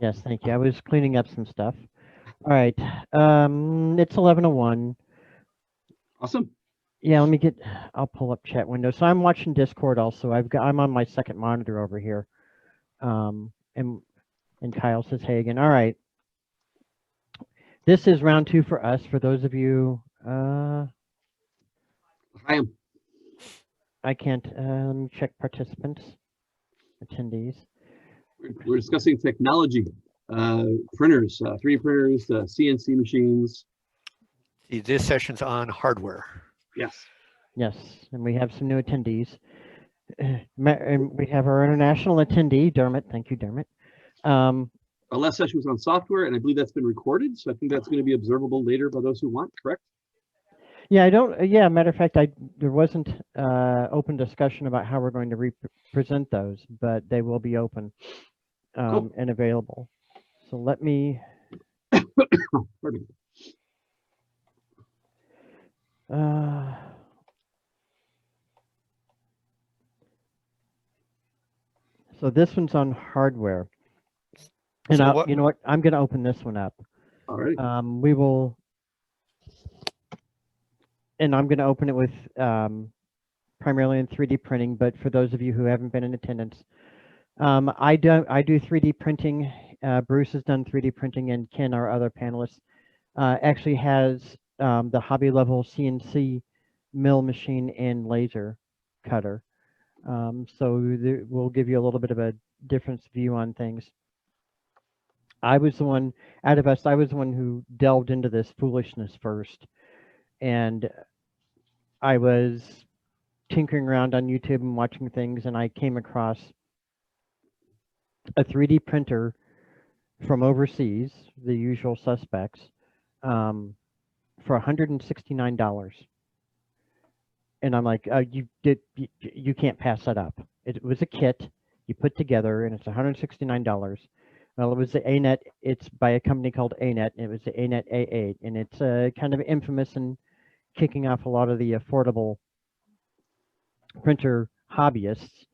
Yes, thank you. I was cleaning up some stuff. All right. It's 11:01. Awesome. Yeah, let me get. I'll pull up chat window. So I'm watching Discord also. I'm on my second monitor over here. And Kyle says, "Hey again." All right. This is round two for us. For those of you, Hi, I'm I can't. Let me check participants, attendees. we're discussing technology, printers, 3D printers, CNC machines. This session's on hardware. Yes. Yes, and we have some new attendees. And we have our international attendee, Dermot. Thank you, Dermot. Our last session was on software, and I believe that's been recorded. So I think that's going to be observable later by those who want, correct? Yeah, I don't. Yeah, matter of fact, there wasn't open discussion about how we're going to present those, but they will be open Cool. and available. So let me. Pardon me. So this one's on hardware, and So you know what? I'm going to open this one up. All right. We will, and I'm going to open it with primarily in 3D printing. But for those of you who haven't been in attendance, I do 3D printing. Bruce has done 3D printing, and Ken, our other panelist, actually has the hobby level CNC mill machine and laser cutter. So we'll give you a little bit of a different view on things. I was the one out of us. I was the one who delved into this foolishness first, and I was tinkering around on YouTube and watching things, and I came across a 3D printer from overseas, the usual suspects, for $169. And I'm like, you can't pass that up. It was a kit you put together, and it's $169. Well, it was the ANET. It's by a company called ANET. And it was the ANET A8, and it's kind of infamous in kicking off a lot of the affordable printer hobbyists.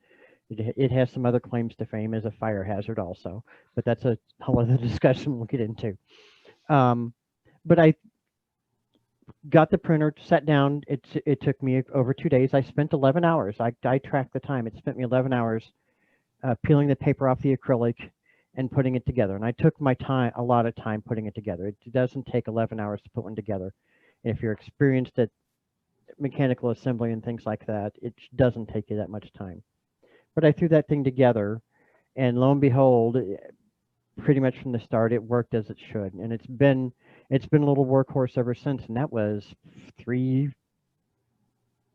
It has some other claims to fame as a fire hazard also, but that's a whole other discussion we'll get into. But I got the printer, sat down. It took me over 2 days. I spent 11 hours. I tracked the time. It spent me 11 hours peeling the paper off the acrylic and putting it together. And I took my time, a lot of time putting it together. It doesn't take 11 hours to put one together. And if you're experienced at mechanical assembly and things like that, it doesn't take you that much time. But I threw that thing together, and lo and behold, pretty much from the start, it worked as it should. And it's been a little workhorse ever since. And that was 3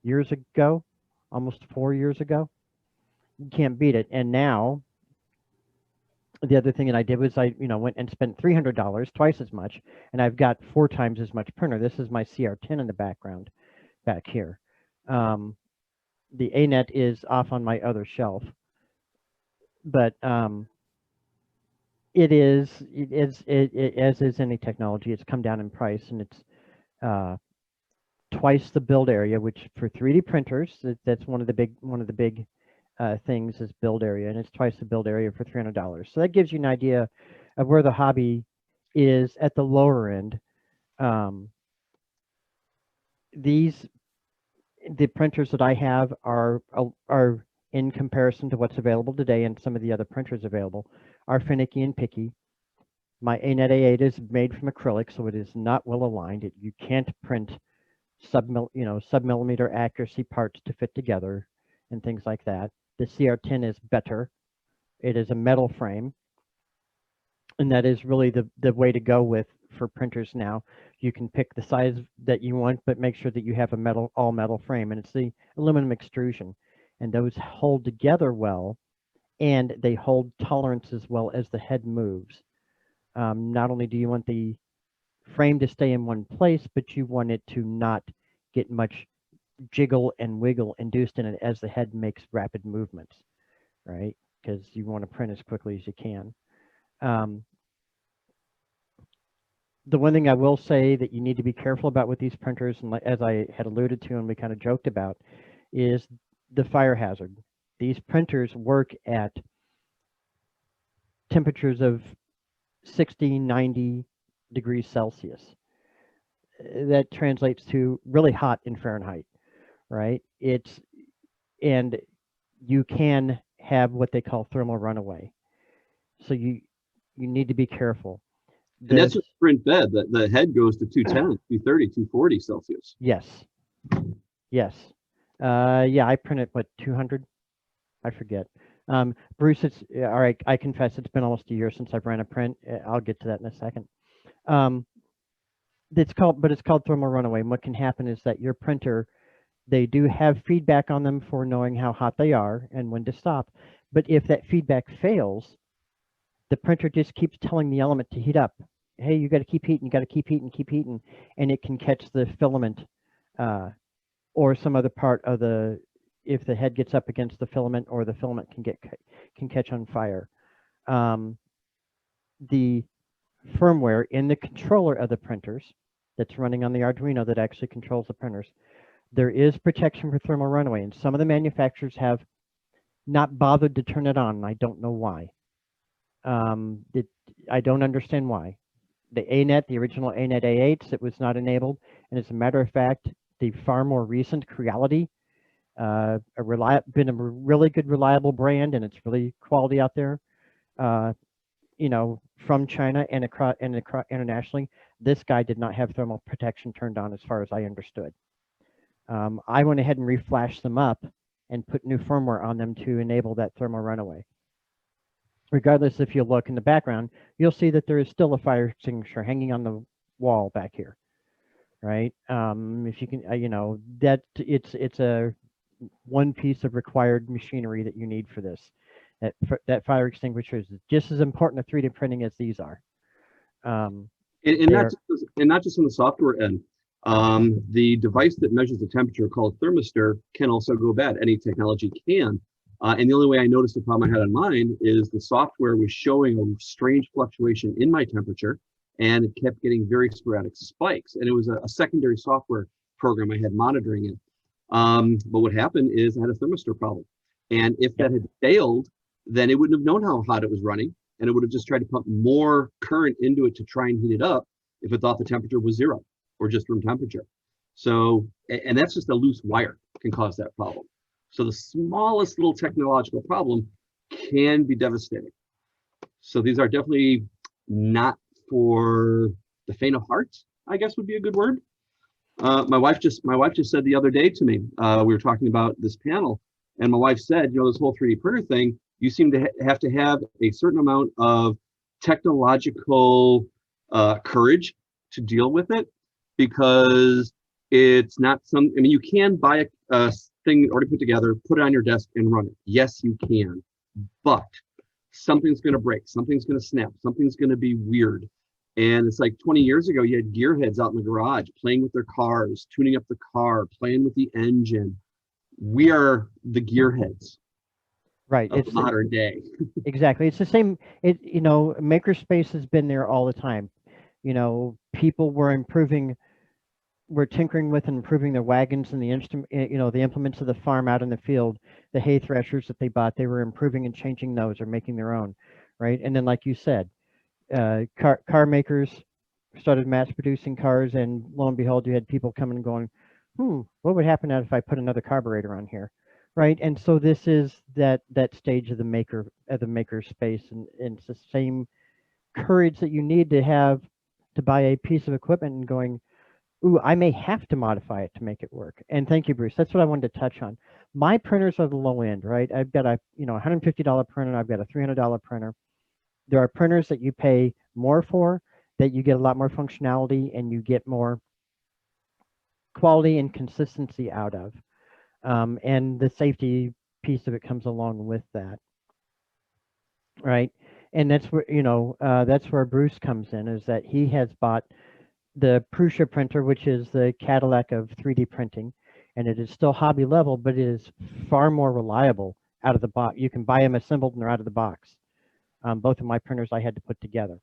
years ago, almost 4 years ago. You can't beat it. And now the other thing that I did was I went and spent $300, twice as much, and I've got 4 times as much printer. This is my CR10 in the background back here. The ANET is off on my other shelf, but it is as is any technology. It's come down in price, and it's twice the build area, which for 3D printers, that's one of the big things is build area, and it's twice the build area for $300. So that gives you an idea of where the hobby is at the lower end. The printers that I have are in comparison to what's available today, and some of the other printers available are finicky and picky. My ANET A8 is made from acrylic, so it is not well aligned. You can't print sub-millimeter accuracy parts to fit together and things like that. The CR10 is better. It is a metal frame, and that is really the way to go with for printers now. You can pick the size that you want, but make sure that you have a all metal frame, and it's the aluminum extrusion, and those hold together well, and they hold tolerance as well as the head moves. Not only do you want the frame to stay in one place, but you want it to not get much jiggle and wiggle induced in it as the head makes rapid movements, right? Because you want to print as quickly as you can. The one thing I will say that you need to be careful about with these printers, and as I had alluded to and we kind of joked about, is the fire hazard. These printers work at temperatures of 60, 90 degrees Celsius. That translates to really hot in Fahrenheit, right? And you can have what they call thermal runaway. So you need to be careful. And that's This, a print bed. The head goes to 210, 230, 240 Celsius. yes, yes. Yeah, I printed what, 200? I forget. Bruce, it's all right. I confess, it's been almost a year since I've ran a print. I'll get to that in a second. It's called thermal runaway. And what can happen is that your printer, they do have feedback on them for knowing how hot they are and when to stop. But if that feedback fails, the printer just keeps telling the element to heat up. Hey, you got to keep heating. You got to keep heating, and it can catch the filament or some other part of the. If the head gets up against the filament, or the filament can catch on fire. The firmware in the controller of the printers that's running on the Arduino that actually controls the printers, there is protection for thermal runaway, and some of the manufacturers have not bothered to turn it on, and I don't know why. I don't understand why. The ANET, the original ANET A8s, it was not enabled, and as a matter of fact, the far more recent Creality, been a really good, reliable brand, and it's really quality out there. From China and internationally, this guy did not have thermal protection turned on, as far as I understood. I went ahead and reflashed them up and put new firmware on them to enable that thermal runaway. Regardless, if you look in the background, you'll see that there is still a fire extinguisher hanging on the wall back here, right? If you can, that it's a one piece of required machinery that you need for this. That fire extinguisher is just as important to 3D printing as these are. And not just on the software end. The device that measures the temperature, called thermistor, can also go bad. Any technology can. And the only way I noticed the problem I had on mine is the software was showing a strange fluctuation in my temperature, and it kept getting very sporadic spikes. And it was a secondary software program I had monitoring it. But what happened is I had a thermistor problem. And if that had failed, then it wouldn't have known how hot it was running, and it would have just tried to pump more current into it to try and heat it up if it thought the temperature was 0 or just room temperature. So, and that's just a loose wire can cause that problem. So the smallest little technological problem can be devastating. So these are definitely not for the faint of heart, I guess would be a good word. My wife just said the other day to me, we were talking about this panel, and my wife said, this whole 3D printer thing, you seem to have to have a certain amount of technological courage to deal with it, because it's not you can buy a thing already put together, put it on your desk and run it. Yes, you can, but something's going to break, something's going to snap, something's going to be weird. And it's like 20 years ago, you had gearheads out in the garage playing with their cars, tuning up the car, playing with the engine. We are the gearheads, right? Of the modern day. Exactly. It's the same. Makerspace has been there all the time. People were tinkering with and improving their wagons and the the implements of the farm out in the field, the hay threshers that they bought. They were improving and changing those or making their own, right? And then, like you said, car makers started mass producing cars, and lo and behold, you had people coming and going, what would happen if I put another carburetor on here, right? And so this is that stage of the maker space, and it's the same courage that you need to have to buy a piece of equipment and going, I may have to modify it to make it work. And thank you, Bruce. That's what I wanted to touch on. My printers are the low end, right? I've got a $150 printer. I've got a $300 printer. There are printers that you pay more for, that you get a lot more functionality and you get more quality and consistency out of. And the safety piece of it comes along with that, right? And that's where Bruce comes in, is that he has bought the Prusa printer, which is the Cadillac of 3D printing, and it is still hobby level, but it is far more reliable out of the box. You can buy them assembled and they're out of the box. Both of my printers I had to put together.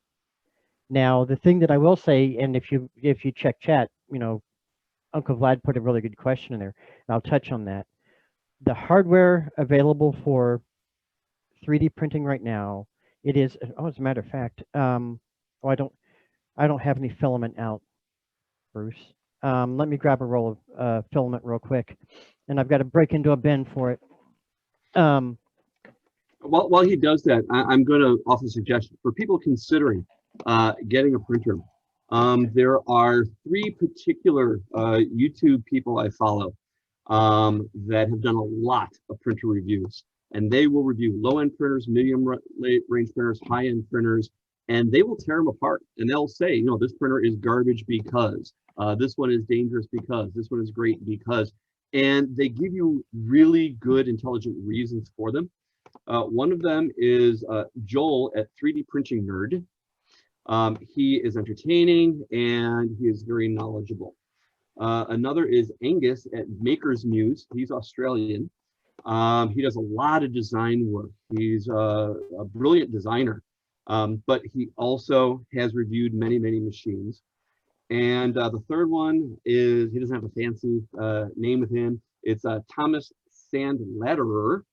Now, the thing that I will say, and if you check chat, Uncle Vlad put a really good question in there, and I'll touch on that. The hardware available for 3D printing right now, it is, as a matter of fact, Oh, I don't have any filament out, Bruce. Let me grab a roll of filament real quick, and I've got to break into a bin for it. While he does that, I'm going to offer a suggestion for people considering getting a printer. There are 3 particular YouTube people I follow that have done a lot of printer reviews, and they will review low-end printers, medium-range printers, high-end printers, and they will tear them apart. And they'll say, you know, this printer is garbage because, this one is dangerous because, this one is great because, and they give you really good, intelligent reasons for them. One of them is Joel at 3D Printing Nerd. He is entertaining and he is very knowledgeable. Another is Angus at Maker's Muse. He's Australian. He does a lot of design work. He's a brilliant designer, but he also has reviewed many, many machines. And the third one is, he doesn't have a fancy name with him. It's Thomas Sandletterer.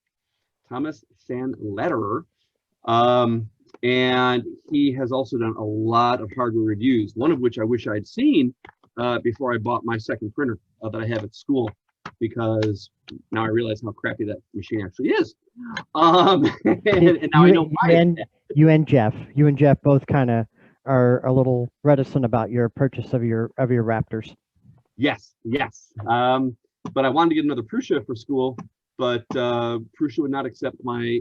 And he has also done a lot of hardware reviews, one of which I wish I'd seen before I bought my second printer that I have at school, because now I realize how crappy that machine actually is. And now I know why. You and Jeff both kind of are a little reticent about your purchase of your Raptors. Yes. But I wanted to get another Prusa for school, but Prusa would not accept my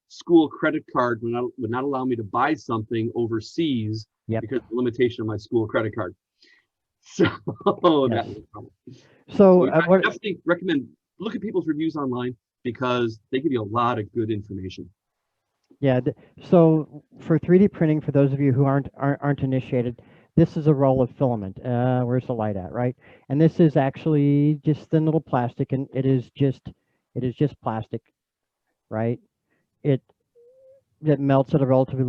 school credit card would not allow me to buy something overseas because of the limitation of my school credit card. So that was a problem. So I definitely recommend look at people's reviews online because they give you a lot of good information. Yeah. So for 3D printing, for those of you who aren't initiated, this is a roll of filament. Where's the light at, right? And this is actually just thin little plastic, and it is just plastic, right? It melts at a relatively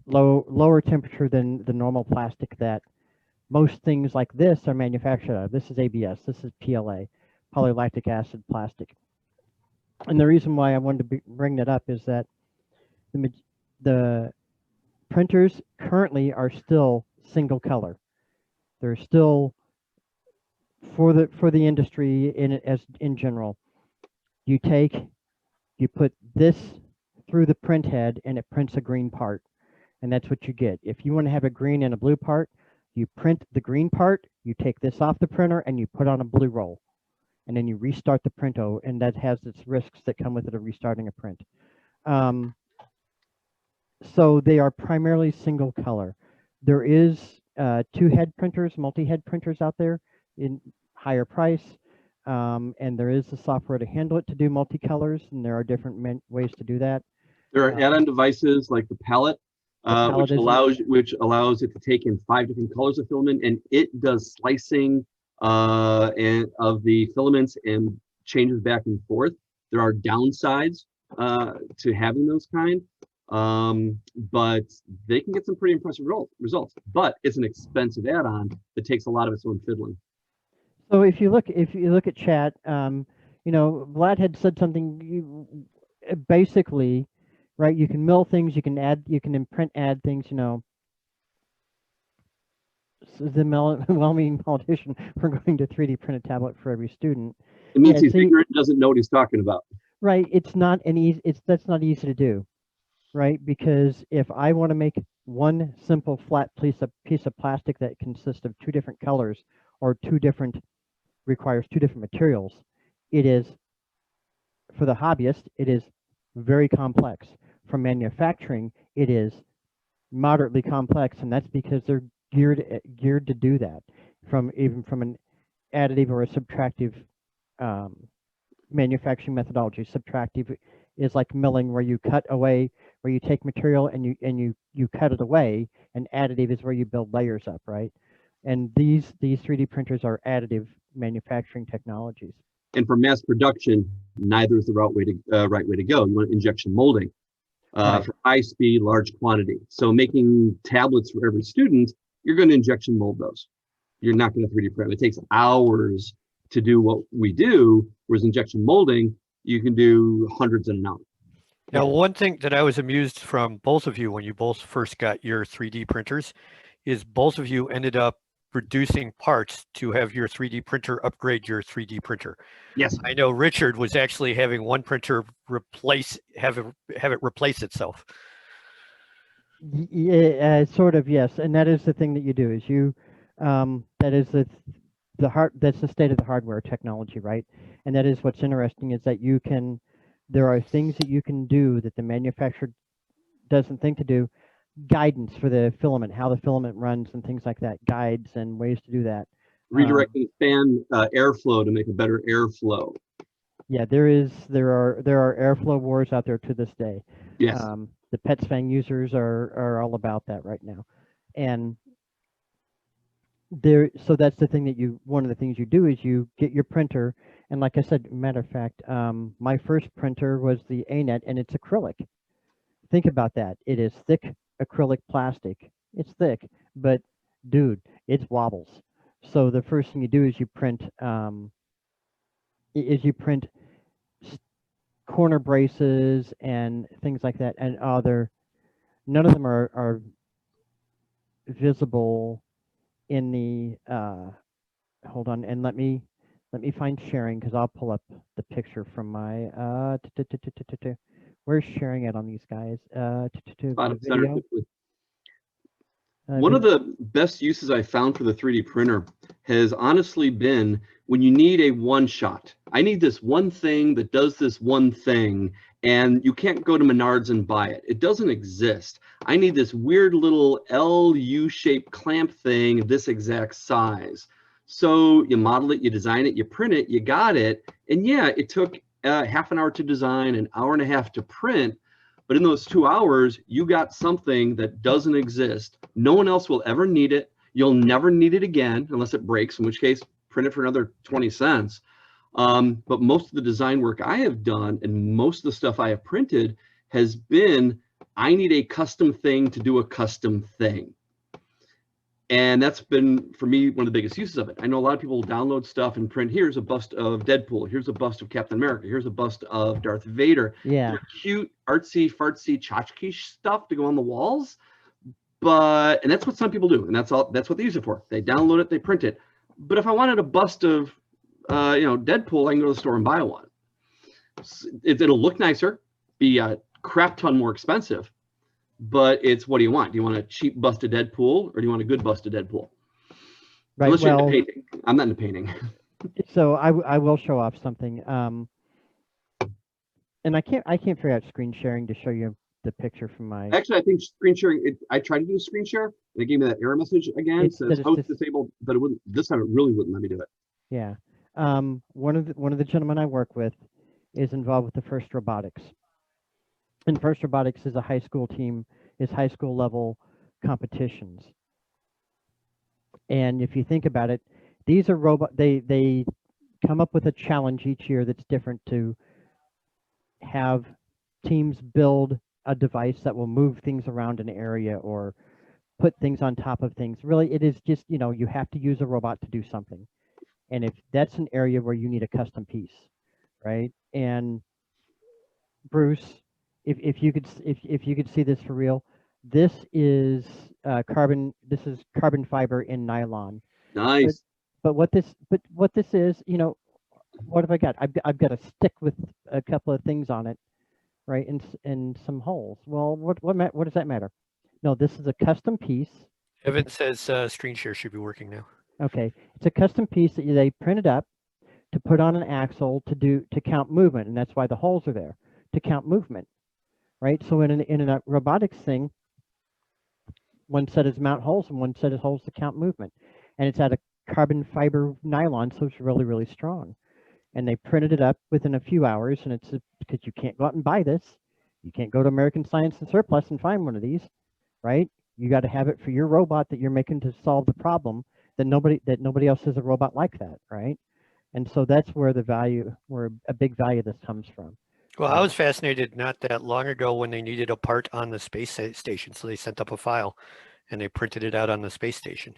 lower temperature than the normal plastic that most things like this are manufactured out of. This is ABS. This is PLA, polylactic acid plastic. And the reason why I wanted to bring that up is that the printers currently are still single color. They're still for the industry in general. You put this through the print head and it prints a green part, and that's what you get. If you want to have a green and a blue part, you print the green part, you take this off the printer and you put on a blue roll, and then you restart the printo, and that has its risks that come with it of restarting a print. So they are primarily single color. There is 2-head printers, multi-head printers out there in higher price, and there is the software to handle it to do multicolors, and there are different ways to do that. There are add-on devices like the palette, which allows it to take in 5 different colors of filament, and it does slicing of the filaments and changes back and forth. There are downsides to having those kind. But they can get some pretty impressive results. But it's an expensive add-on that takes a lot of its own fiddling. So if you look at chat, Vlad had said something. Basically, right? You can mill things. You can imprint, add things. So the well-meaning politician, we're going to 3D print a tablet for every student. It means he's ignorant, doesn't know what he's talking about. Right. It's not an easy. That's not easy to do. Right, because if I want to make one simple flat piece of plastic that consists of 2 different colors or requires 2 different materials, it is, for the hobbyist, it is very complex. For manufacturing, it is moderately complex, and that's because they're geared to do that, even from an additive or a subtractive manufacturing methodology. Subtractive is like milling, where you cut away, where you take material and you cut it away, and additive is where you build layers up, right? And these 3D printers are additive manufacturing technologies. And for mass production, neither is the right way to go. You want injection molding for high speed, large quantity. So making tablets for every student, you're going to injection mold those. You're not going to 3D print. It takes hours to do what we do, whereas injection molding, you can do hundreds in an hour. Now, one thing that I was amused from both of you when you both first got your 3D printers is both of you ended up reducing parts to have your 3D printer upgrade your 3D printer. Yes. I know Richard was actually having one printer have it replace itself. Yeah, sort of, yes. And that is the thing that you do is you, that is that's the state of the hardware technology, right? And that is what's interesting is that there are things that you can do that the manufacturer doesn't think to do. Guidance for the filament, how the filament runs and things like that, guides and ways to do that. Redirecting fan airflow to make a better airflow. Yeah, there are airflow wars out there to this day. Yes. The PETSFANG users are all about that right now. And so that's the thing that one of the things you do is you get your printer, and like I said, matter of fact, my first printer was the ANET, and it's acrylic. Think about that. It is thick acrylic plastic. It's thick, but dude, it wobbles. So the first thing you do is you print corner braces and things like that, and none of them are visible in the hold on, and let me find sharing, because I'll pull up the picture from my where's sharing it on these guys? Video. One of the best uses I found for the 3D printer has honestly been when you need a one shot. I need this one thing that does this one thing, and you can't go to Menards and buy it. It doesn't exist. I need this weird little LU-shaped clamp thing, this exact size. So you model it, you design it, you print it, you got it. And yeah, it took half an hour to design, an hour and a half to print. But in those 2 hours, you got something that doesn't exist. No one else will ever need it. You'll never need it again unless it breaks, in which case, print it for another 20 cents. But most of the design work I have done and most of the stuff I have printed has been, I need a custom thing to do a custom thing. And that's been, for me, one of the biggest uses of it. I know a lot of people download stuff and print, here's a bust of Deadpool, here's a bust of Captain America, here's a bust of Darth Vader. Yeah. They're cute, artsy, fartsy, tchotchke stuff to go on the walls. And that's what some people do. And that's what they use it for. They download it, they print it. But if I wanted a bust of, Deadpool, I can go to the store and buy one. It'll look nicer, be a crap ton more expensive. But it's, what do you want? Do you want a cheap bust of Deadpool, or do you want a good bust of Deadpool? Right. Unless you're into painting. I'm not into painting. So I will show off something. And I can't figure out screen sharing to show you the picture from my. Actually, I think screen sharing. I tried to do a screen share, and it gave me that error message again. It says host disabled, but it wouldn't. This time, it really wouldn't let me do it. Yeah. One of the gentlemen I work with is involved with the First Robotics. And First Robotics is a high school team, is high school level competitions. And if you think about it, these are they come up with a challenge each year that's different to have teams build a device that will move things around an area or put things on top of things. Really, it is just, you have to use a robot to do something. And if that's an area where you need a custom piece, right? And Bruce, if you could see this for real, this is carbon fiber in nylon. Nice. But what this is, what have I got? I've got a stick with a couple of things on it, right? And some holes. Well, what does that matter? No, this is a custom piece. Evan says screen share should be working now. Okay, it's a custom piece that they printed up to put on an axle to count movement, and that's why the holes are there, to count movement, right? So in a robotics thing, one set is mount holes and one set is holes to count movement, and it's out of carbon fiber nylon, so it's really, really strong. And they printed it up within a few hours, and it's because you can't go out and buy this. You can't go to American Science and Surplus and find one of these, right? You got to have it for your robot that you're making to solve the problem that nobody else has a robot like that, right? And so that's where a big value of this comes from. Well, I was fascinated not that long ago when they needed a part on the space station, so they sent up a file and they printed it out on the space station.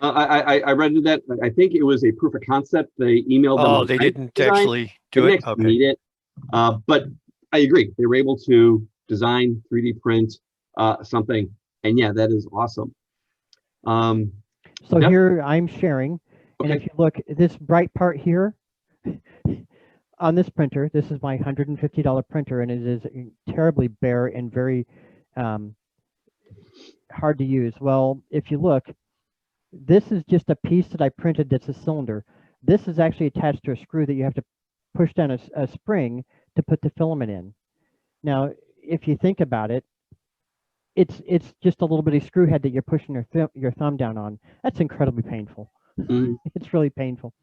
I read that. I think it was a proof of concept. They emailed them. Oh, they didn't actually do it. Okay. Need it. But I agree. They were able to design, 3D print something, and yeah, that is awesome. So Yep. here I'm sharing, and Okay. if you look, this bright part here on this printer, this is my $150 printer, and it is terribly bare and very hard to use. Well, if you look, this is just a piece that I printed that's a cylinder. This is actually attached to a screw that you have to push down a spring to put the filament in. Now, if you think about it, it's just a little bitty screw head that you're pushing your thumb down on. That's incredibly painful. It's really painful.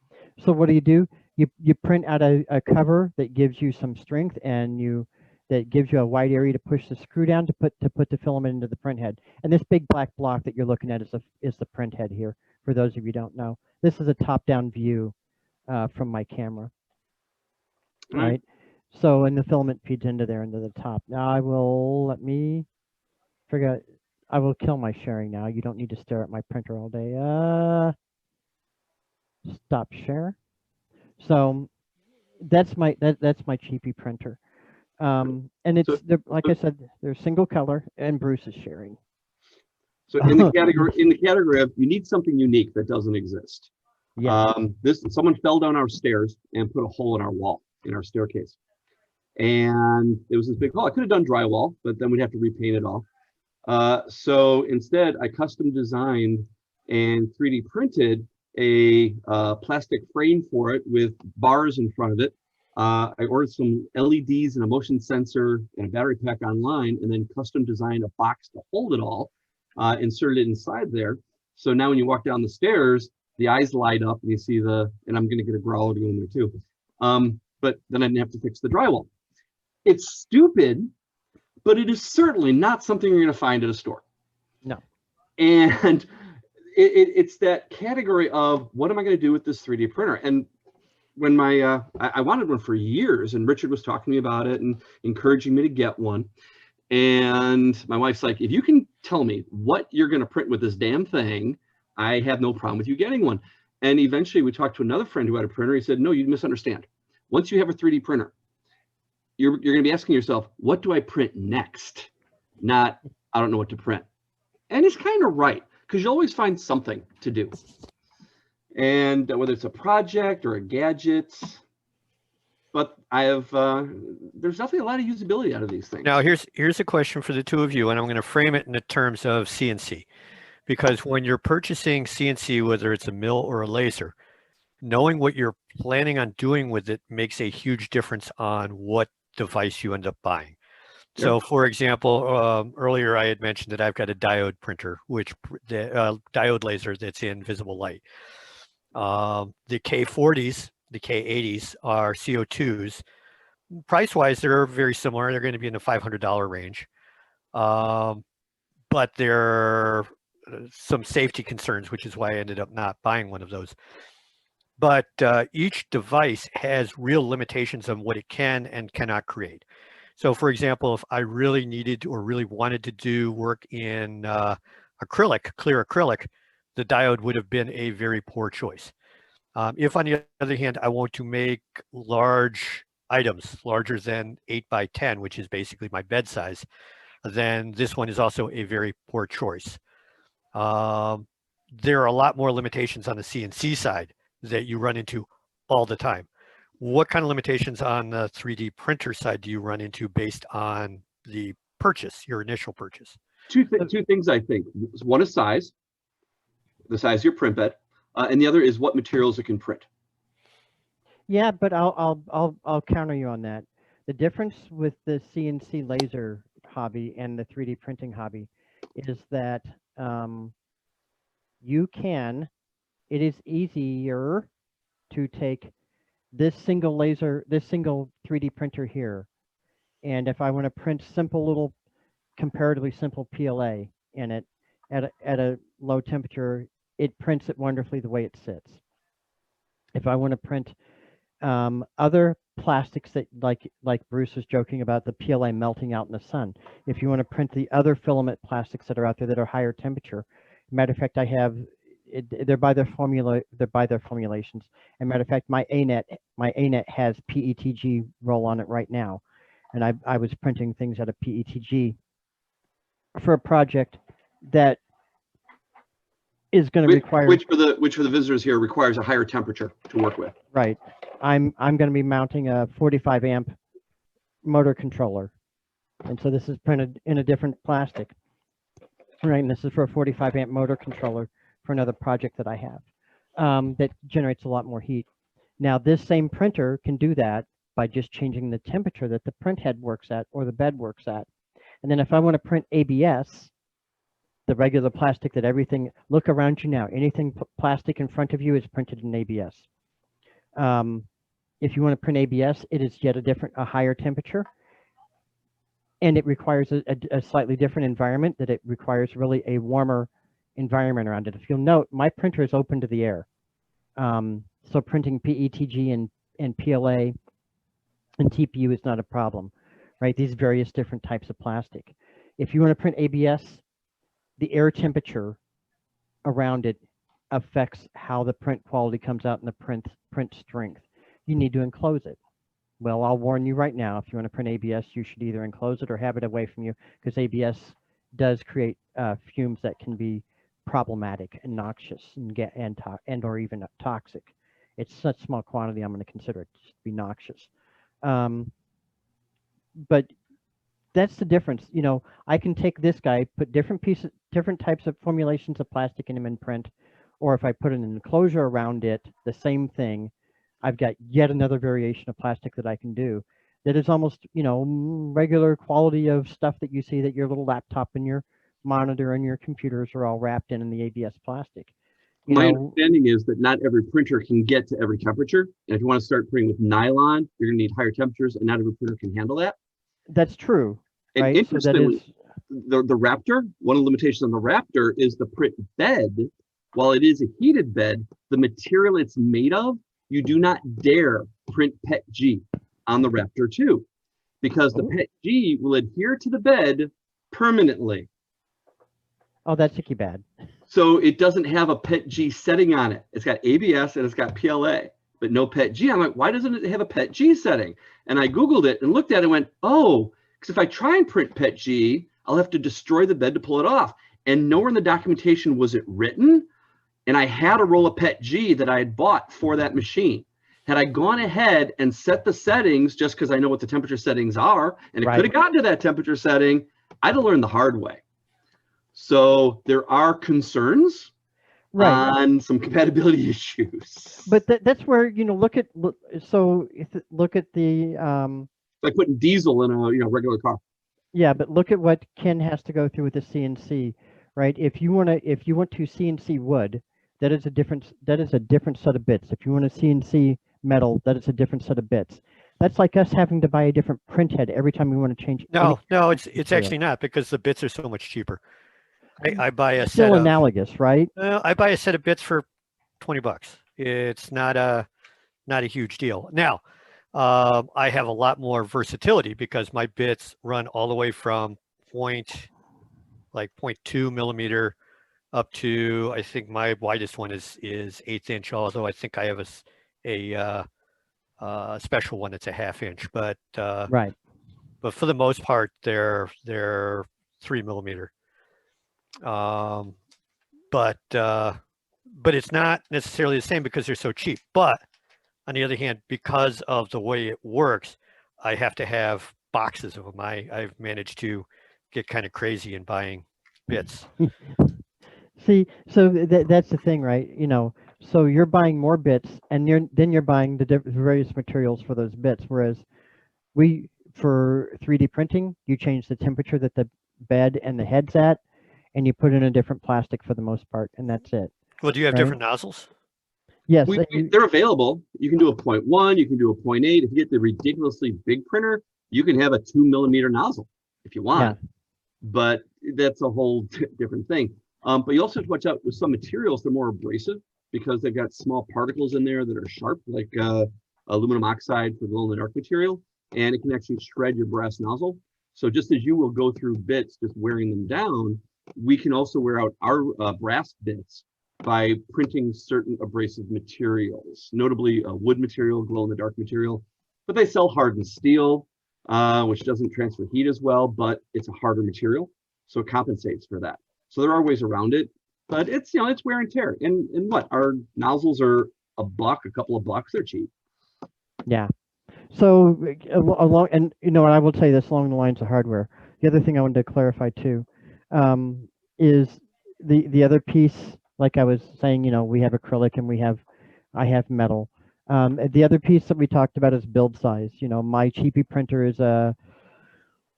So what do? You print out a cover that gives you some strength, and that gives you a wide area to push the screw down to put the filament into the print head. And this big black block that you're looking at is the print head here. For those of you who don't know, this is a top-down view from my camera. Right. So, and the filament feeds into there into the top. Now let me figure out. I will kill my sharing now. You don't need to stare at my printer all day. Stop share. So that's my cheapy printer. And it's like I said, they're single color, and Bruce is sharing. So in the category of you need something unique that doesn't exist. Yeah. Someone fell down our stairs and put a hole in our wall, in our staircase. And it was this big hole. I could have done drywall, but then we'd have to repaint it all. So instead, I custom designed and 3D printed a plastic frame for it with bars in front of it. I ordered some LEDs and a motion sensor and a battery pack online, and then custom designed a box to hold it all, inserted it inside there. So now when you walk down the stairs, the eyes light up and you see and I'm going to get a growl to go in there too. But then I didn't have to fix the drywall. It's stupid, but it is certainly not something you're going to find at a store. No. And it's that category of what am I going to do with this 3D printer? And when I wanted one for years, and Richard was talking to me about it and encouraging me to get one. And my wife's like, if you can tell me what you're going to print with this damn thing, I have no problem with you getting one. And eventually we talked to another friend who had a printer. He said, no, you misunderstand. Once you have a 3D printer, you're going to be asking yourself, what do I print next? Not, I don't know what to print. And he's kind of right, because you always find something to do. And whether it's a project or a gadget, but there's definitely a lot of usability out of these things. Now, here's a question for the two of you, and I'm going to frame it in the terms of CNC. Because when you're purchasing CNC, whether it's a mill or a laser, knowing what you're planning on doing with it makes a huge difference on what device you end up buying. Yep. So for example, earlier I had mentioned that I've got a diode printer, which the diode laser that's in visible light. The K40s, the K80s are CO2s. Price-wise, they're very similar. They're going to be in the $500 range. But they're some safety concerns, which is why I ended up not buying one of those. But each device has real limitations on what it can and cannot create. So for example, if I really needed or really wanted to do work in acrylic, clear acrylic, the diode would have been a very poor choice. If on the other hand, I want to make large items larger than 8 by 10, which is basically my bed size, then this one is also a very poor choice. There are a lot more limitations on the CNC side that you run into all the time. What kind of limitations on the 3D printer side do you run into based on the purchase, your initial purchase? Two things, I think. One is size, the size of your print bed, and the other is what materials it can print. Yeah, but I'll counter you on that. The difference with the CNC laser hobby and the 3D printing hobby is that it is easier to take this single 3D printer here, and if I want to print comparatively simple PLA in it at a low temperature, it prints it wonderfully the way it sits. If I want to print other plastics that, like Bruce was joking about, the PLA melting out in the sun. If you want to print the other filament plastics that are out there that are higher temperature, matter of fact, I have they're by their formulations. And matter of fact, my ANET has PETG roll on it right now. and I was printing things out of PETG for a project that is going to require, which for the visitors here requires a higher temperature to work with. right. I'm going to be mounting a 45 amp motor controller, and so this is printed in a different plastic, right? And this is for a 45 amp motor controller for another project that I have that generates a lot more heat. Now, this same printer can do that by just changing the temperature that the print head works at or the bed works at. And then if I want to print ABS, the regular plastic that everything, look around you now, anything plastic in front of you is printed in ABS. If you want to print ABS, it is yet a higher temperature, and it requires a slightly different environment, that it requires really a warmer environment around it. If you'll note, my printer is open to the air. So printing PETG and PLA and TPU is not a problem, right? These various different types of plastic. If you want to print ABS, the air temperature around it affects how the print quality comes out and the print strength. You need to enclose it. Well, I'll warn you right now, if you want to print ABS, you should either enclose it or have it away from you, because ABS does create fumes that can be problematic and noxious and or even toxic. It's such small quantity, I'm going to consider it to be noxious. But that's the difference. You know, I can take this guy, put different types of formulations of plastic in him and print, or if I put an enclosure around it, the same thing, I've got yet another variation of plastic that I can do that is almost, you know, regular quality of stuff that you see that your little laptop and your monitor and your computers are all wrapped in the ABS plastic. My understanding is that not every printer can get to every temperature. And if you want to start printing with nylon, you're going to need higher temperatures, and not every printer can handle that. That's true. And right? interestingly, so the Raptor, one of the limitations on the Raptor is the print bed. While it is a heated bed, the material it's made of, you do not dare print PETG on the Raptor 2, because the PETG will adhere to the bed permanently. Oh, that's icky bad. So it doesn't have a PETG setting on it. It's got ABS and it's got PLA, but no PETG. I'm like, why doesn't it have a PETG setting? And I Googled it and looked at it and went, oh, because if I try and print PETG, I'll have to destroy the bed to pull it off. And nowhere in the documentation was it written. And I had a roll of PETG that I had bought for that machine. Had I gone ahead and set the settings, just because I know what the temperature settings are, and it could have gotten to that temperature setting, I'd have learned the hard way. So there are concerns on some compatibility issues. But that's where, you know, look at the like putting diesel in a regular car. Yeah, but look at what Ken has to go through with the CNC, right? If you want to CNC wood, that is a different set of bits. If you want to CNC metal, that is a different set of bits. That's like us having to buy a different print head every time we want to change. No, it's actually not, because the bits are so much cheaper. I buy a still analogous, right? I buy a set of bits for $20. It's not a huge deal. Now, I have a lot more versatility because my bits run all the way from 0.2 millimeter up to, I think my widest one is 1/8 inch. Although I think I have a special one that's a 1/2 inch. But But for the most part, they're 3 millimeter. But it's not necessarily the same because they're so cheap. But on the other hand, because of the way it works, I have to have boxes of them. I've managed to get kind of crazy in buying bits. See, so that's the thing, right? You know, so you're buying more bits, and then you're buying the various materials for those bits. Whereas for 3D printing, you change the temperature that the bed and the head's at, and you put in a different plastic for the most part, and that's it. Well, do you have different nozzles? Yes, they're available. You can do a 0.1, you can do a 0.8. If you get the ridiculously big printer, you can have a 2 millimeter nozzle if you want. Yeah. But that's a whole different thing. But you also have to watch out with some materials. They're more abrasive because they've got small particles in there that are sharp, like aluminum oxide for glow in the dark material, and it can actually shred your brass nozzle. So just as you will go through bits, just wearing them down, we can also wear out our brass bits by printing certain abrasive materials, notably wood material, glow in the dark material. But they sell hardened steel. which doesn't transfer heat as well, but it's a harder material, so it compensates for that. So there are ways around it, but it's, it's wear and tear. And what, our nozzles are a couple of bucks, they're cheap. Yeah. So along, and what I will tell you this along the lines of hardware. The other thing I wanted to clarify too, is the other piece. Like I was saying, we have acrylic and I have metal. The other piece that we talked about is build size. My cheapy printer is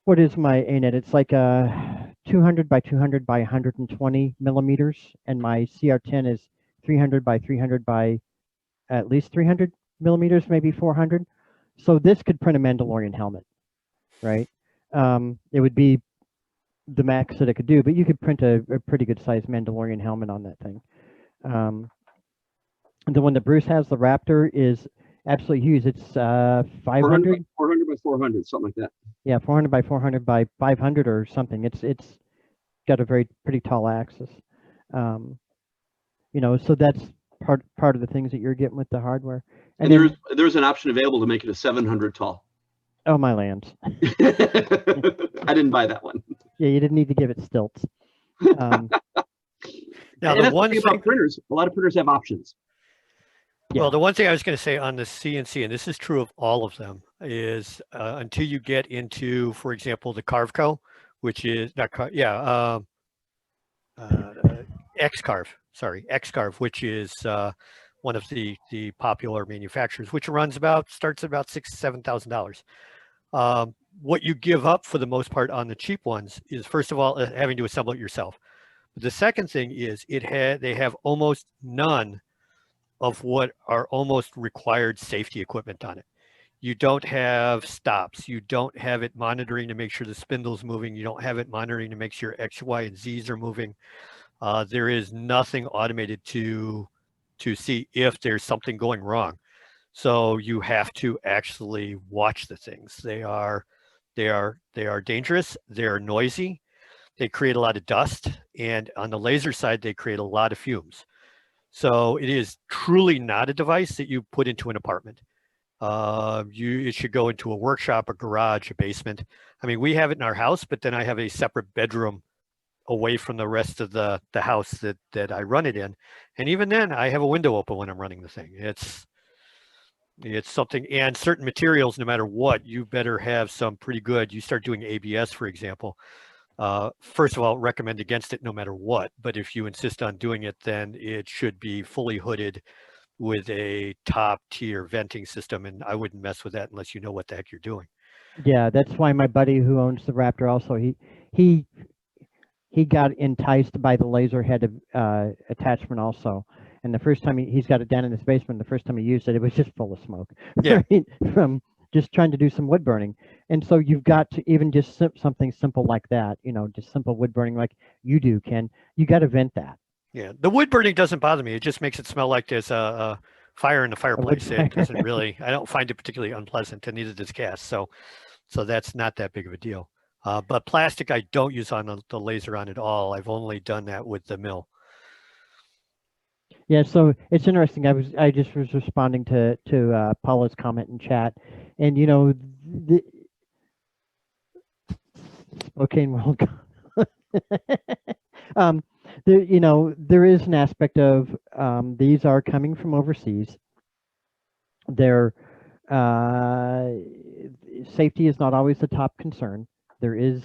what is my ANET? It's like a 200 by 200 by 120 millimeters, and my CR10 is 300 by 300 by at least 300 millimeters, maybe 400. So this could print a Mandalorian helmet, right? It would be the max that it could do, but you could print a pretty good sized Mandalorian helmet on that thing. The one that Bruce has, the Raptor, is absolutely huge. It's 500, 400 by 400, something like that. Yeah, 400 by 400 by 500 or something. It's got a pretty tall axis. So that's part of the things that you're getting with the hardware. And there's an option available to make it a 700 tall. Oh my lands! I didn't buy that one. Yeah, you didn't need to give it stilts. Now the one thing about printers, a lot of printers have options. Yeah. Well, the one thing I was going to say on the CNC, and this is true of all of them, is until you get into, for example, the Carveco, which is not X-Carve, which is one of the popular manufacturers, which starts about $6,000-7,000. What you give up for the most part on the cheap ones is, first of all, having to assemble it yourself. But the second thing is they have almost none of what are almost required safety equipment on it. You don't have stops. You don't have it monitoring to make sure the spindle's moving. You don't have it monitoring to make sure X, Y, and Z's are moving. There is nothing automated to see if there's something going wrong. So you have to actually watch the things. They are dangerous. They're noisy. They create a lot of dust. And on the laser side, they create a lot of fumes. So it is truly not a device that you put into an apartment. It should go into a workshop, a garage, a basement. I mean, we have it in our house, but then I have a separate bedroom away from the rest of the house that I run it in. And even then I have a window open when I'm running the thing. It's something, and certain materials, no matter what, you better have some pretty good. You start doing ABS, for example. First of all, recommend against it no matter what, but if you insist on doing it, then it should be fully hooded with a top tier venting system, and I wouldn't mess with that unless you know what the heck you're doing. Yeah, that's why my buddy who owns the Raptor also, he got enticed by the laser head attachment also. And the first time he's got it down in his basement, the first time he used it, it was just full of smoke. Yeah. From just trying to do some wood burning. And so you've got to, even just something simple like that, just simple wood burning like you do, Ken, you got to vent that. Yeah, the wood burning doesn't bother me. It just makes it smell like there's a fire in the fireplace. It doesn't really, I don't find it particularly unpleasant, and neither does gas. So that's not that big of a deal. But plastic, I don't use on the laser on at all. I've only done that with the mill. Yeah, so it's interesting. I just was responding to Paula's comment in chat, and the Spokane World. There is an aspect of these are coming from overseas. Their safety is not always the top concern. There's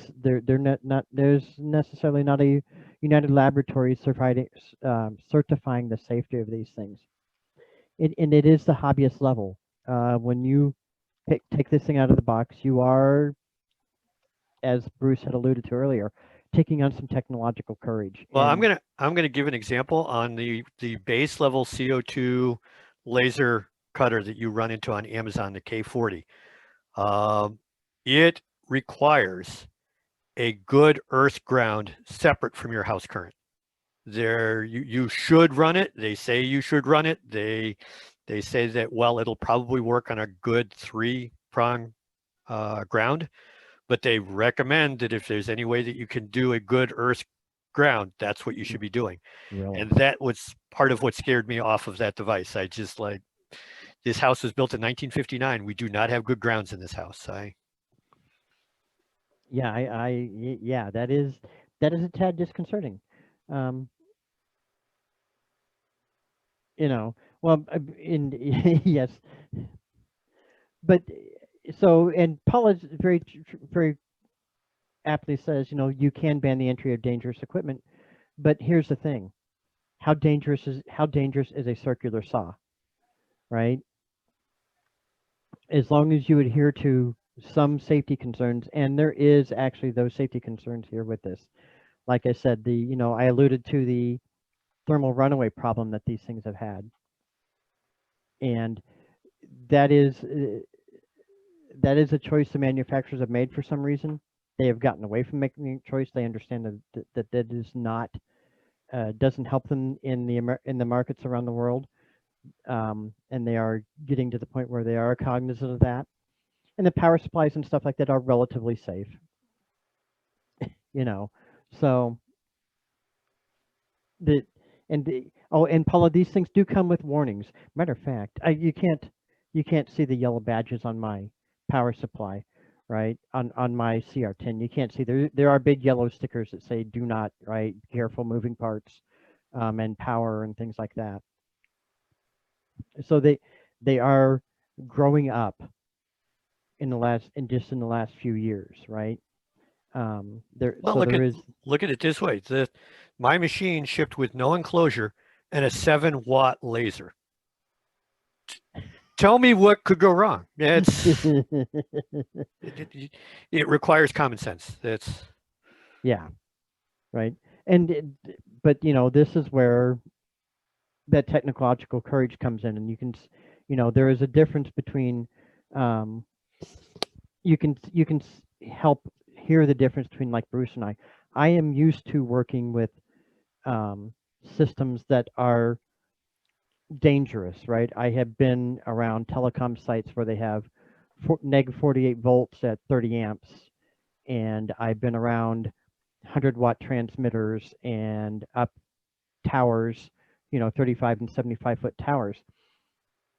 necessarily not a United Laboratory certifying the safety of these things. And it is the hobbyist level. When you take this thing out of the box, you are, as Bruce had alluded to earlier, taking on some technological courage. Well, I'm gonna give an example on the base level CO2 laser cutter that you run into on Amazon, the K40. It requires a good earth ground separate from your house current. You should run it. They say you should run it. They say that, well, it'll probably work on a good 3-prong ground, but they recommend that if there's any way that you can do a good earth ground, that's what you should be doing. Really? And that was part of what scared me off of that device. I just this house was built in 1959. We do not have good grounds in this house. Yeah, yeah, that is a tad disconcerting. Um, well, in yes, but so and Paula very very aptly says, you can ban the entry of dangerous equipment, but here's the thing: how dangerous is a circular saw, right? As long as you adhere to some safety concerns, and there is actually those safety concerns here with this. Like I said, I alluded to the thermal runaway problem that these things have had, and that is uh, that is a choice the manufacturers have made for some reason. They have gotten away from making a choice. They understand that is not doesn't help them in in the markets around the world, and they are getting to the point where they are cognizant of that. And the power supplies and stuff like that are relatively safe, you know. So the oh, and Paula, these things do come with warnings. Matter of fact, you can't see the yellow badges on my power supply, right? On my CR10, you can't see there are big yellow stickers that say "Do not," right? Careful moving parts, and power and things like that. So they are growing up in the last few years, right? Well, There is. look at it this way. My machine shipped with no enclosure and a 7-watt laser. Tell me what could go wrong. It requires common sense. That's Yeah, right. But this is where that technological courage comes in, and there is a difference between, um, you can help hear the difference between like Bruce and I. I am used to working with um, systems that are dangerous, right? I have been around telecom sites where they have neg 48 volts at 30 amps, and I've been around 100-watt transmitters and up towers, 35 and 75-foot towers,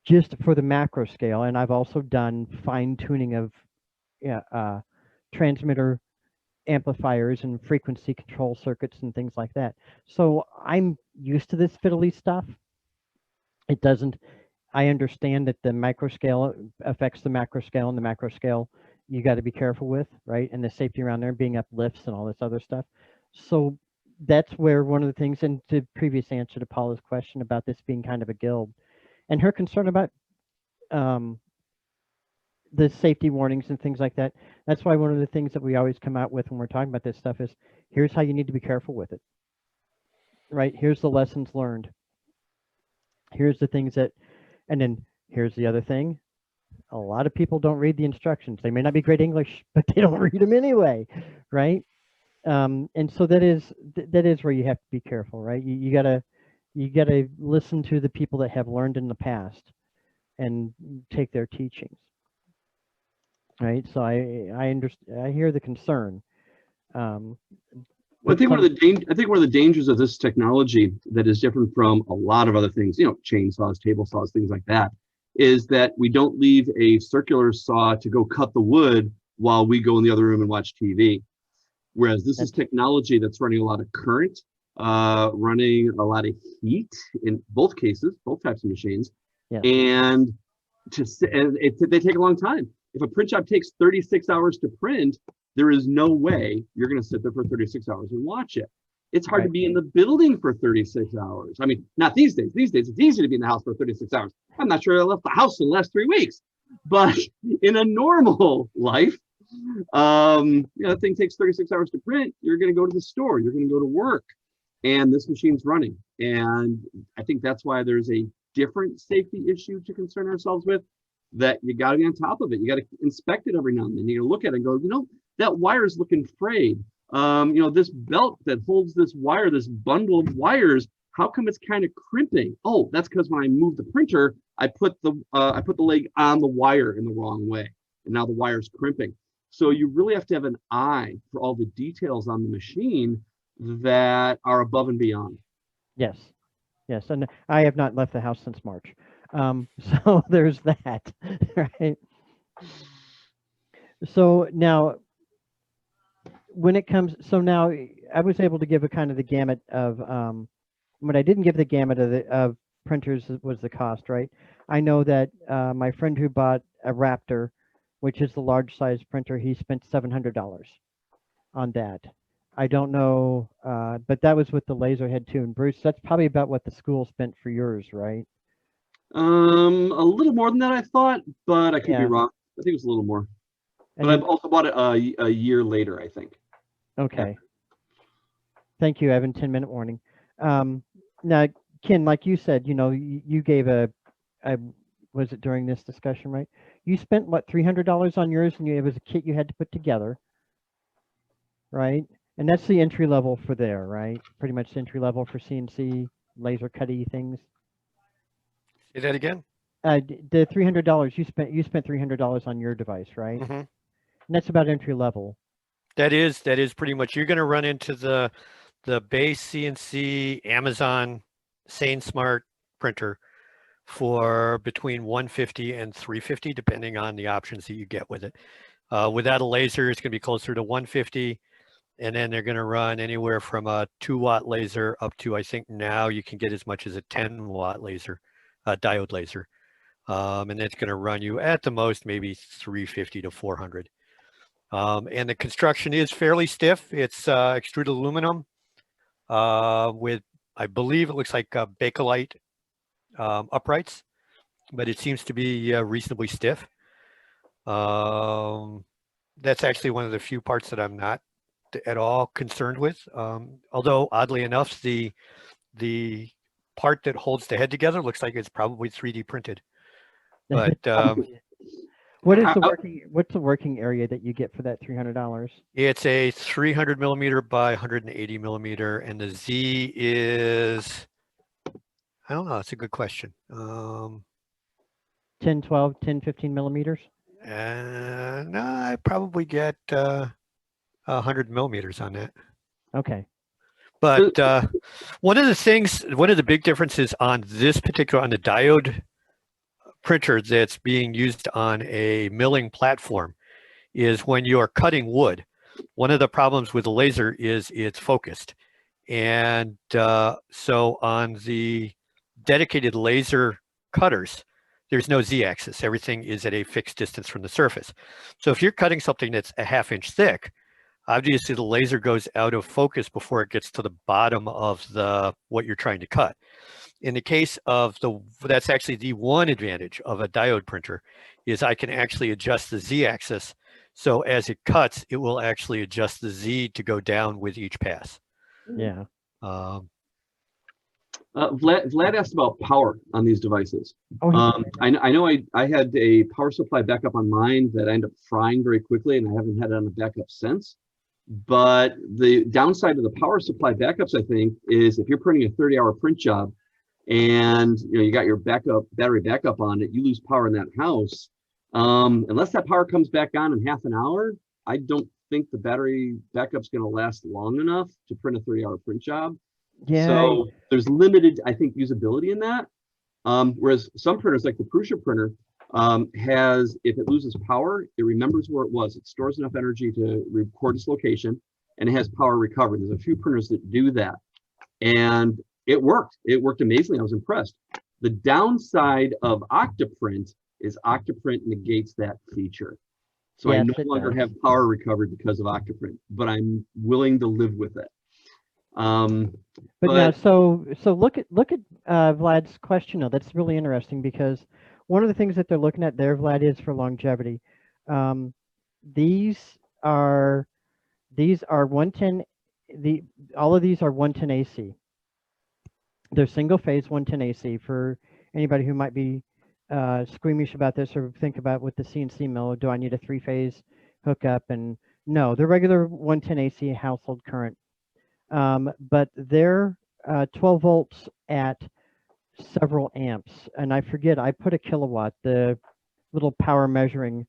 just for the macro scale. And I've also done fine tuning of yeah, transmitter amplifiers and frequency control circuits and things like that. So I'm used to this fiddly stuff. It doesn't, I understand that the micro scale affects the macro scale, and the macro scale you got to be careful with, right? And the safety around there being up lifts and all this other stuff. So that's where one of the things, and the previous answer to Paula's question about this being kind of a guild, and her concern about um, the safety warnings and things like that. That's why one of the things that we always come out with when we're talking about this stuff is, here's how you need to be careful with it, right? Here's the lessons learned. Here's the things that, and then here's the other thing. A lot of people don't read the instructions. They may not be great English, but they don't read them anyway, right? And so that is where you have to be careful, right? You gotta listen to the people that have learned in the past and take their teachings, right? So I understand. I hear the concern. Well, But I think one of the dangers of this technology that is different from a lot of other things, chainsaws, table saws, things like that, is that we don't leave a circular saw to go cut the wood while we go in the other room and watch TV. Whereas this is technology that's running a lot of current, running a lot of heat in both cases, both types of machines, yeah, and they take a long time. If a print job takes 36 hours to print, there is no way you're going to sit there for 36 hours and watch it. It's hard to be in the building for 36 hours. I mean, not these days. These days, it's easy to be in the house for 36 hours. I'm not sure I left the house in the last 3 weeks. But in a normal life, the thing takes 36 hours to print. You're going to go to the store. You're going to go to work. And this machine's running. And I think that's why there's a different safety issue to concern ourselves with, that you got to be on top of it. You got to inspect it every now and then. You got to look at it and go, that wire is looking frayed. This belt that holds this wire, this bundle of wires, how come it's kind of crimping? Oh, that's because when I moved the printer, I put the leg on the wire in the wrong way, and now the wire's crimping. So you really have to have an eye for all the details on the machine that are above and beyond. Yes, and I have not left the house since March, so there's that, right? So now, when it comes, so now I was able to give a kind of the gamut of, what I didn't give the gamut of printers was the cost, right? I know that my friend who bought a Raptor, which is the large size printer, he spent $700 on that. I don't know, but that was with the laser head too. And Bruce, that's probably about what the school spent for yours, right? A little more than that, I thought, but I could be Yeah. wrong. I think it was a little more. But And I've also bought it a year later, I think. okay. Thank you, Evan. 10-minute warning. Now, Ken, like you said, you know, you gave a, was it during this discussion, right? You spent what, $300 on yours, and it was a kit you had to put together, right? And that's the entry level for there, right? Pretty much entry level for CNC laser cutty things. Say that again? The $300 you spent $300 on your device, right? Mm-hmm. And that's about entry level. That is pretty much, you're going to run into the base CNC Amazon SaneSmart printer for between 150 and 350, depending on the options that you get with it. Without a laser, it's going to be closer to 150, and then they're going to run anywhere from a 2-watt laser up to, I think now you can get as much as a 10-watt laser, diode laser, and it's going to run you at the most maybe 350 to 400. And the construction is fairly stiff. It's extruded aluminum with, I believe it looks like Bakelite uprights, but it seems to be reasonably stiff. That's actually one of the few parts that I'm not at all concerned with. Although oddly enough, the part that holds the head together looks like it's probably 3D printed. But what's the working area that you get for that $300? it's a 300 millimeter by 180 millimeter, and the Z is, I don't know, that's a good question. 10, 12, 10, 15 millimeters? No, I probably get 100 millimeters on that. Okay. But one of the big differences on this particular, on the diode printer that's being used on a milling platform, is when you are cutting wood, one of the problems with the laser is it's focused. And so on the dedicated laser cutters, there's no Z-axis. Everything is at a fixed distance from the surface. So if you're cutting something that's a 1/2 inch thick, obviously the laser goes out of focus before it gets to the bottom of what you're trying to cut. In the case of that's actually the one advantage of a diode printer, is I can actually adjust the Z-axis. So as it cuts, it will actually adjust the Z to go down with each pass. Yeah. Vlad asked about power on these devices. Oh, I know I had a power supply backup on mine that I ended up frying very quickly, and I haven't had it on a backup since. But the downside of the power supply backups, I think, is if you're printing a 30-hour print job and you got your battery backup on it, you lose power in that house. Unless that power comes back on in half an hour, I don't think the battery backup's going to last long enough to print a 30-hour print job. yeah. So there's limited, I think, usability in that. Whereas some printers, like the Prusa printer, has, if it loses power, it remembers where it was. It stores enough energy to record its location, and it has power recovery. There's a few printers that do that, and it worked. It worked amazingly. I was impressed. The downside of Octoprint is Octoprint negates that feature. So Yes, I no it longer does. have power recovery because of Octoprint, but I'm willing to live with it. But now, so look at Vlad's question. Though that's really interesting, because one of the things that they're looking at there, Vlad, is for longevity. These are 110. All of these are 110 AC. They're single phase 110 AC. For anybody who might be squeamish about this or think about with the CNC mill, do I need a 3-phase hookup? And no, they're regular 110 AC household current. But they're 12 volts at several amps. And I forget, I put a kilowatt, the little power measuring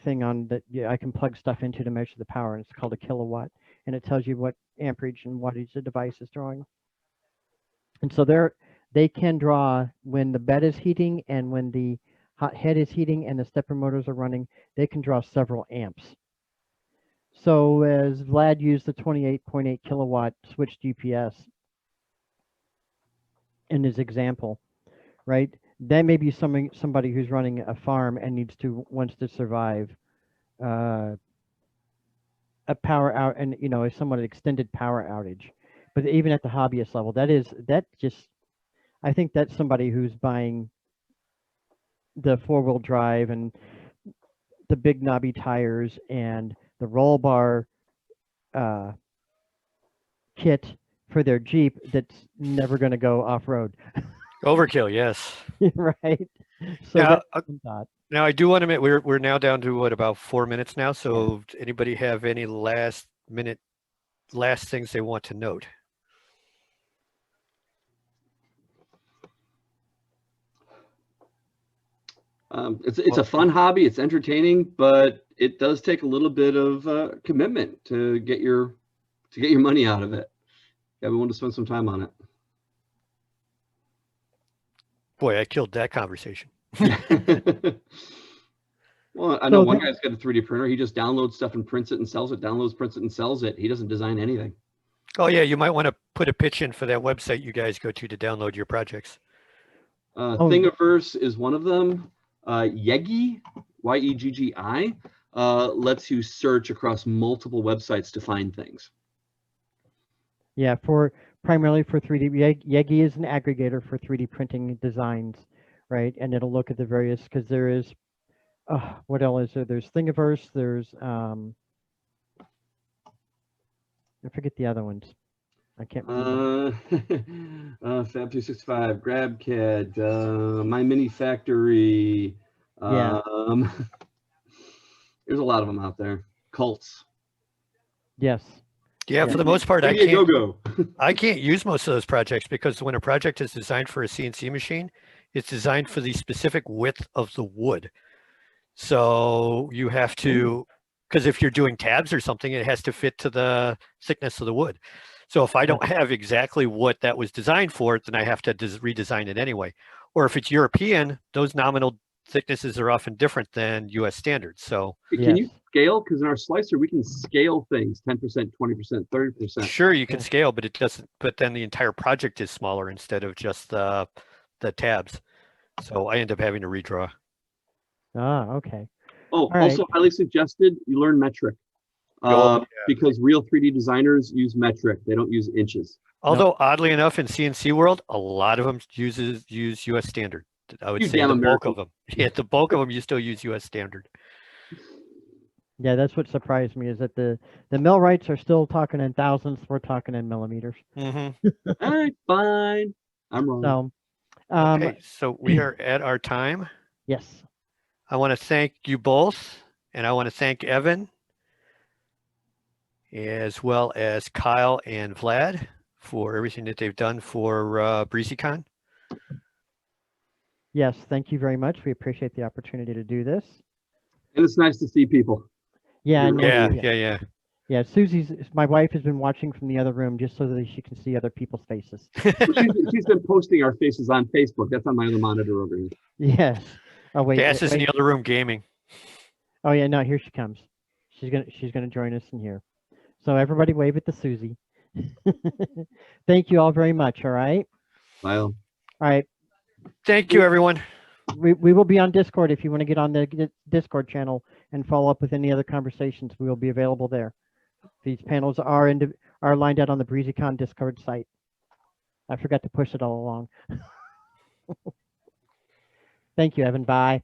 thing on that I can plug stuff into to measure the power, and it's called a kilowatt. And it tells you what amperage and wattage the device is drawing. And so they can draw when the bed is heating and when the hot head is heating and the stepper motors are running, they can draw several amps. So as Vlad used the 28.8 kilowatt switch GPS in his example, right? That may be somebody who's running a farm and wants to survive a power out, and a somewhat extended power outage. But even at the hobbyist level, I think that's somebody who's buying the 4-wheel drive and the big knobby tires and the roll bar kit for their Jeep that's never going to go off road. Overkill, yes. Right. So Now, that's one thought. now I do want to admit we're now down to what, about 4 minutes now. So anybody have any last things they want to note? It's a fun hobby. It's entertaining, but it does take a little bit of commitment to get your money out of it. Yeah, we want to spend some time on it. Boy, I killed that conversation. Well, I know one guy's got a 3D printer. He just downloads stuff and prints it and sells it. Downloads, prints it, and sells it. He doesn't design anything. Oh yeah, you might want to put a pitch in for that website you guys go to download your projects. Thingiverse is one of them. Yeggi, Yeggi, lets you search across multiple websites to find things. Yeah, primarily for 3D. Yeggi is an aggregator for 3D printing designs, right? And it'll look at the various, because there is, what else is there? There's Thingiverse, there's, I forget the other ones. I can't remember. Fab265, GrabCAD, My Mini Factory. Yeah. There's a lot of them out there. Cults. Yes. Yeah, for the most part, I can't use most of those projects because when a project is designed for a CNC machine, it's designed for the specific width of the wood. So you have to, because if you're doing tabs or something, it has to fit to the thickness of the wood. So if I don't have exactly what that was designed for, then I have to redesign it anyway. Or if it's European, those nominal thicknesses are often different than US standards. So can you scale? Because in our slicer, we can scale things 10%, 20%, 30%. Sure, you can scale, but it doesn't. But then the entire project is smaller instead of just the tabs. So I end up having to redraw. Ah, okay. Oh, also highly suggested you learn metric. Because real 3D designers use metric. They don't use inches. Although oddly enough, in CNC world, a lot of them use US standard. I would say the bulk of them. Yeah, the bulk of them you still use US standard. Yeah, that's what surprised me is that the millwrights are still talking in thousandths. We're talking in millimeters. Mm-hmm. All right, fine. I'm wrong. So, okay, so we are at our time. Yes. I want to thank you both, and I want to thank Evan, as well as Kyle and Vlad for everything that they've done for Breezycon. Yes, thank you very much. We appreciate the opportunity to do this. And it's nice to see people. Yeah, yeah. My wife has been watching from the other room just so that she can see other people's faces. She's been posting our faces on Facebook. That's on my other monitor over here. Yes. Oh wait. Cass is in the other room gaming. Oh yeah, no, here she comes. She's gonna join us in here. So everybody wave at the Susie. Thank you all very much. All right. Bye. All right. Thank you, everyone. We will be on Discord if you want to get on the Discord channel and follow up with any other conversations. We will be available there. These panels are lined out on the Breezycon Discord site. I forgot to push it all along. Thank you, Evan. Bye.